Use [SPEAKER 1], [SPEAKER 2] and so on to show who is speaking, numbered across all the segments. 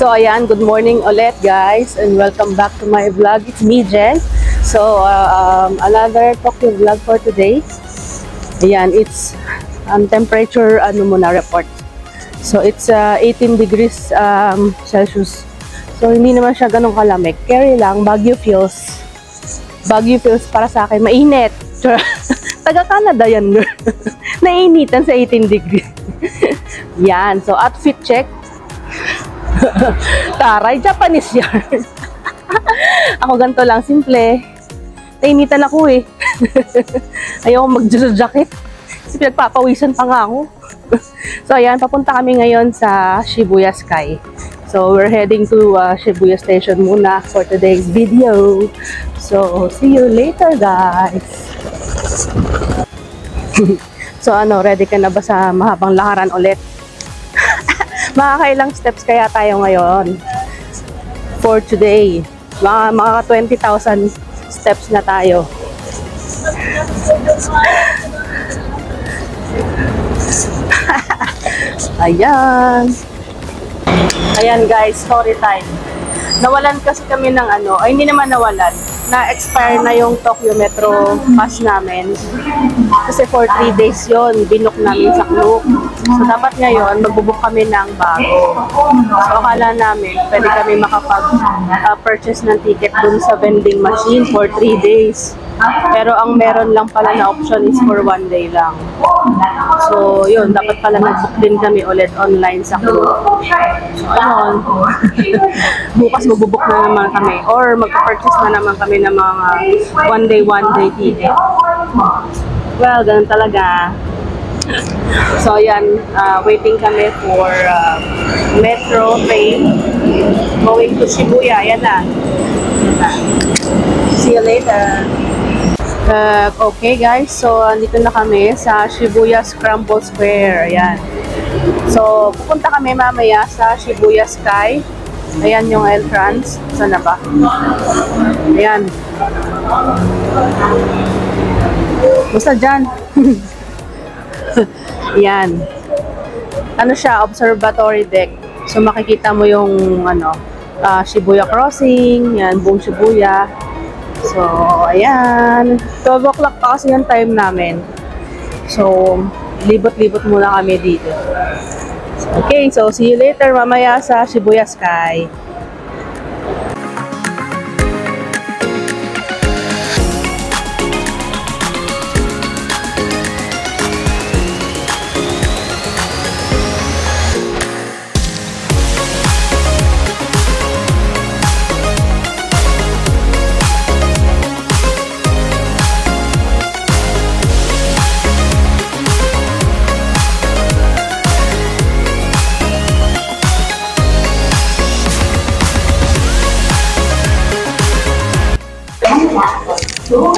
[SPEAKER 1] So ayan, good morning ulit guys and welcome back to my vlog. It's me, Jen. So another Tokyo vlog for today. Ayan, it's temperature report. So it's 18 degrees Celsius. So hindi naman siya ganun kalamig. Carry lang, Baguio feels para sa akin mainit. Taga Canada yan, girl. Nainitan sa 18 degrees. Yan, so outfit check. Taray, Japanese yarn. Ako ganito lang, simple. Nainitan ako eh. Ayaw mag-jacket. Kasi pinagpapawisan pa nga ako. So ayan, papunta kami ngayon sa Shibuya Sky. So we're heading to Shibuya Station muna for today's video. So see you later guys. So ready ka na ba sa mahabang lakaran ulit? Makakailang steps kaya tayo ngayon for today? Mga 20,000 steps na tayo. Ayan. Ayan guys, story time. Nawalan kasi kami ng ay hindi naman nawalan. Na-expire na yung Tokyo Metro pass namin. Kasi for 3 days yon binook namin sa Klook. So dapat ngayon, magbubuk kami ng bago. So akala namin, pwede kami makapag-purchase ng ticket dun sa vending machine for 3 days. Pero ang meron lang pala na option is for 1 day lang. So yun, dapat pala nag-book din kami ulit online sa Klook. So ayun, bukas magbubuk na naman kami or mag-purchase na naman kami ng mga 1 day ticket. Well, ganun talaga. So ayan, waiting kami for metro train going to Shibuya. Ayan na. See you later. Okay guys, so dito na kami sa Shibuya Scramble Square. Ayan. So pupunta kami mamaya sa Shibuya Sky. Ayan yung entrance. Saan na ba? Ayan. Basta dyan. Yan. Ano siya? Observatory deck. So makikita mo yung Shibuya Crossing. Yan, buong Shibuya. So, ayan. 12 o'clock pa kasi yung time namin. So, libot-libot muna kami dito. Okay, so see you later mamaya sa Shibuya Sky.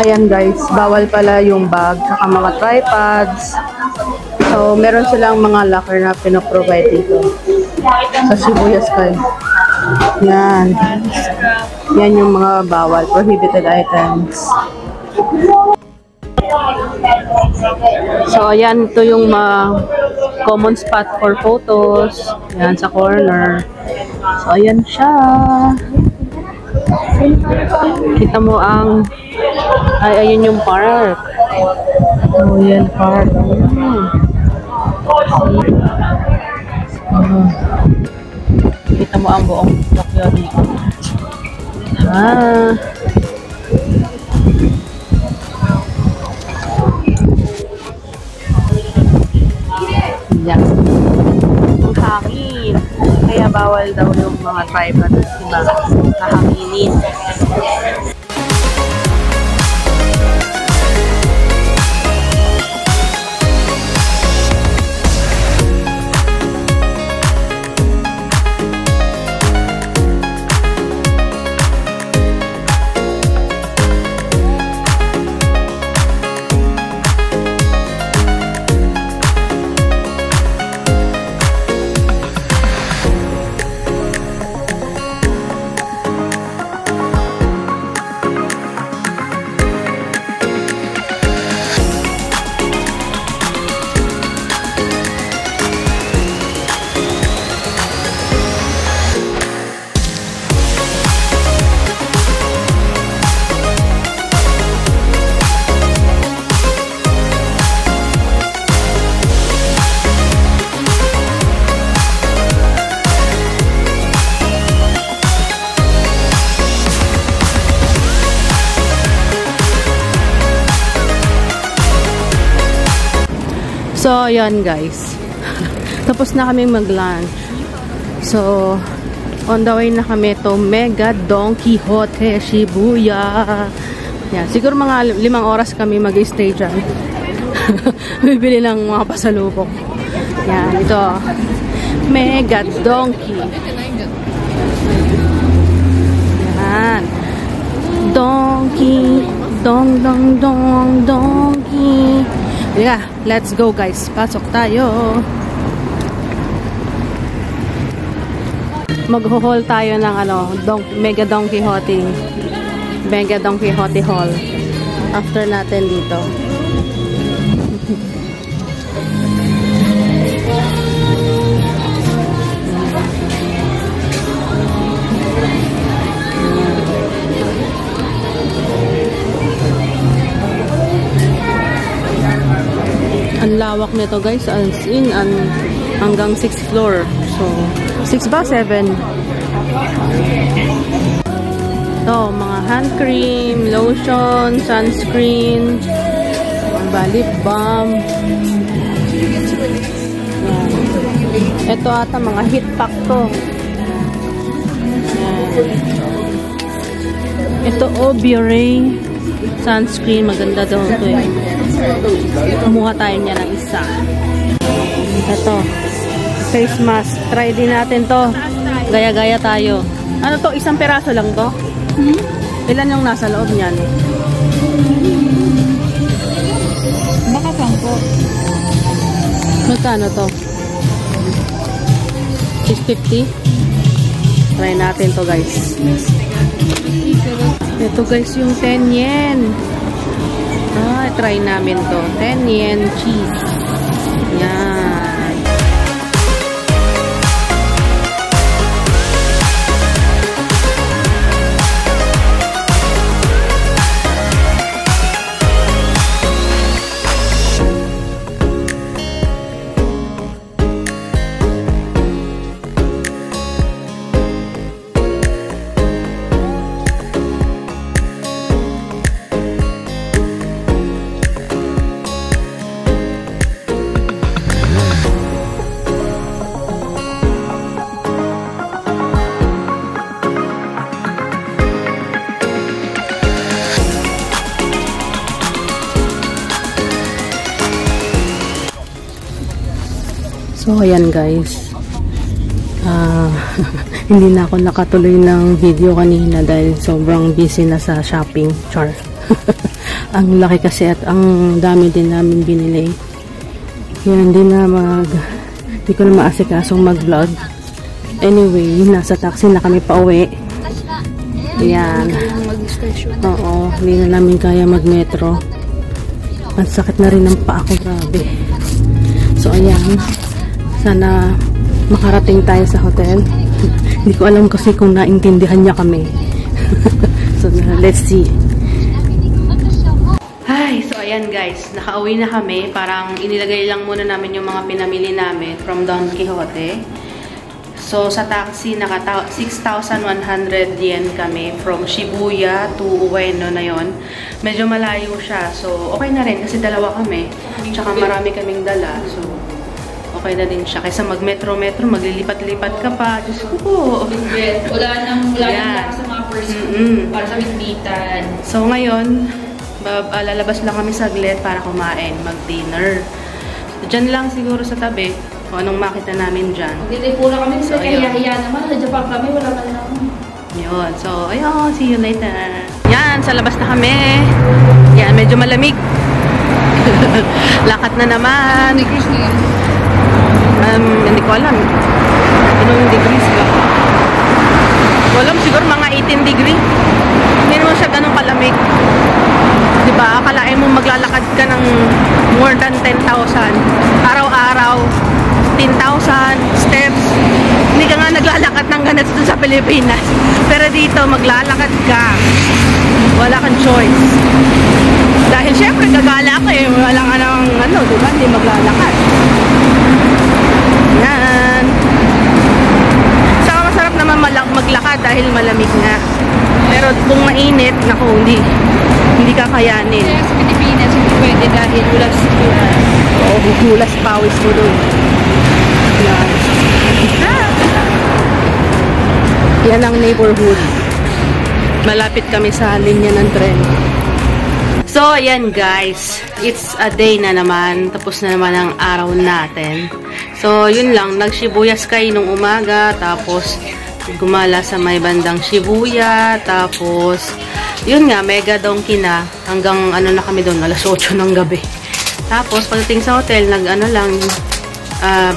[SPEAKER 1] Ayan guys, bawal pala yung bag saka mga tripods. So, meron silang mga locker na pinoprovide dito sa Shibuya Sky. Yan. Yan yung mga bawal, prohibited items. So, ayan, ito yung common spot for photos. Yan, sa corner. So, ayan siya. Kita mo ang ayun yung park. Oh, yan park. Kita mo ang buong Tokyo dito. Yan. Ang hangin. Kaya bawal daw yung mga tripod, diba? Kahanginin. So, yan guys. Tapos na kami mag-lunch. So, on the way na kami to Mega Don Quijote, Shibuya. Yan. Siguro mga 5 oras kami mag-stay dyan. Bibili ng mga pasalubok. Yan. Ito. Mega Donkey. Yan. Donkey. Dong, dong, dong, donkey. Yeah, let's go guys. Pasok tayo. Mag-haul tayo ng Mega Don Quijote. Mega Don Quijote haul. After natin dito. Ang lawak nito guys, as in hanggang 6th floor. So 6 ba? 7. Ito, mga hand cream, lotion, sunscreen, lip balm. Ito ata mga heat pack to. Ito Obiore sunscreen, maganda daw ito eh. Kumuha tayo niya ng isa. Ito, face mask. Try din natin to. Gaya-gaya tayo. Ano to? Isang peraso lang to? Ilan yung nasa loob niyan?
[SPEAKER 2] Baka 10.
[SPEAKER 1] Magkano to? 650? Try natin to guys. Ito guys yung 10 yen. Try namin to. 10 yen cheese. Yan. So, ayan guys. Hindi na ako nakatuloy ng video kanina dahil sobrang busy na sa shopping. Char. Ang laki kasi at ang dami din namin binili. Yan, hindi ko na maasikasong mag-vlog. Anyway, nasa taxi na kami pa uwi. Yan. Oo, hindi na namin kaya mag-metro. Ang sakit na rin ng paa ko, grabe. So, ayan. Sana makarating tayo sa hotel. Hindi ko alam kasi kung naintindihan niya kami. So, let's see. Ay, so ayan guys. Nakauwi na kami. Parang inilagay lang muna namin yung mga pinamili namin from Don Quijote. So, sa taxi, 6,100 yen kami from Shibuya to Ueno na yon. Medyo malayo siya. So, okay na rin kasi dalawa kami. Tsaka marami kaming dala. So, okay na din siya. Kaysa mag-metro-metro, maglilipat-lipat ka pa. Diyos ko po.
[SPEAKER 2] Wala nang lakas sa mga person para sa bitbitan.
[SPEAKER 1] So, ngayon, lalabas lang kami saglit para kumain, mag-dinner. So, dyan lang siguro sa tabi, kung anong makita namin dyan.
[SPEAKER 2] Maglilipo na kami kasi kaya naman. Sa Japan kami, wala ka lang.
[SPEAKER 1] Yun. So, ayun. See you later. Yan, sa labas na kami. Yan, medyo malamig. Lakat na naman.
[SPEAKER 2] Degrees na yun.
[SPEAKER 1] Hindi ko alam. Anong degrees ba? Walang siguro mga 18 degree. Hindi naman siya ganun kalamig. Diba? Akalain mo maglalakad ka ng more than 10,000. Araw-araw. 10,000 steps. Hindi ka nga naglalakad ng ganito sa Pilipinas. Pero dito, maglalakad ka. Wala kang choice. Dahil syempre, gagala ka eh. Wala ka nang diba? Hindi maglalakad. Yan. Saka masarap naman maglakad dahil malamig nga. Pero kung mainit, naku, hindi kakayanin.
[SPEAKER 2] Kaya sa Pilipinas, hindi pwede dahil wala sa
[SPEAKER 1] Oo, hulas pawis mo doon. Yan. Yan ang neighborhood. Malapit kami sa linya ng tren. So, ayan guys. It's a day na naman. Tapos na naman ang araw natin. So, yun lang. Nag-Shibuya Sky nung umaga. Tapos, gumala sa may bandang Shibuya. Tapos, yun nga, mega donkey na. Hanggang ano na kami doon, alas 8 ng gabi. Tapos, pagdating sa hotel, nag-ano lang,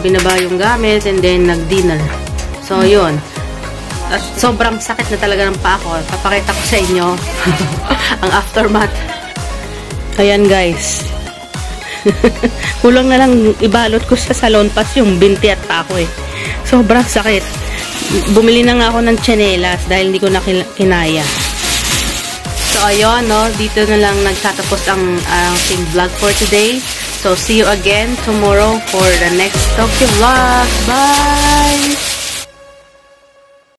[SPEAKER 1] binaba yung gamit and then nag-dinner. So, yun. At sobrang sakit na talaga ng paa ko. Papakita ko sa inyo ang aftermath. Ayan guys. Kulang na lang ibalot ko sa salon pass yung binti at paa ko eh. Sobrang sakit. Bumili na nga ako ng tsinelas dahil hindi ko na kinaya. So ayun, no, dito na lang nagtatapos ang aking vlog for today. So see you again tomorrow for the next Tokyo vlog. Bye!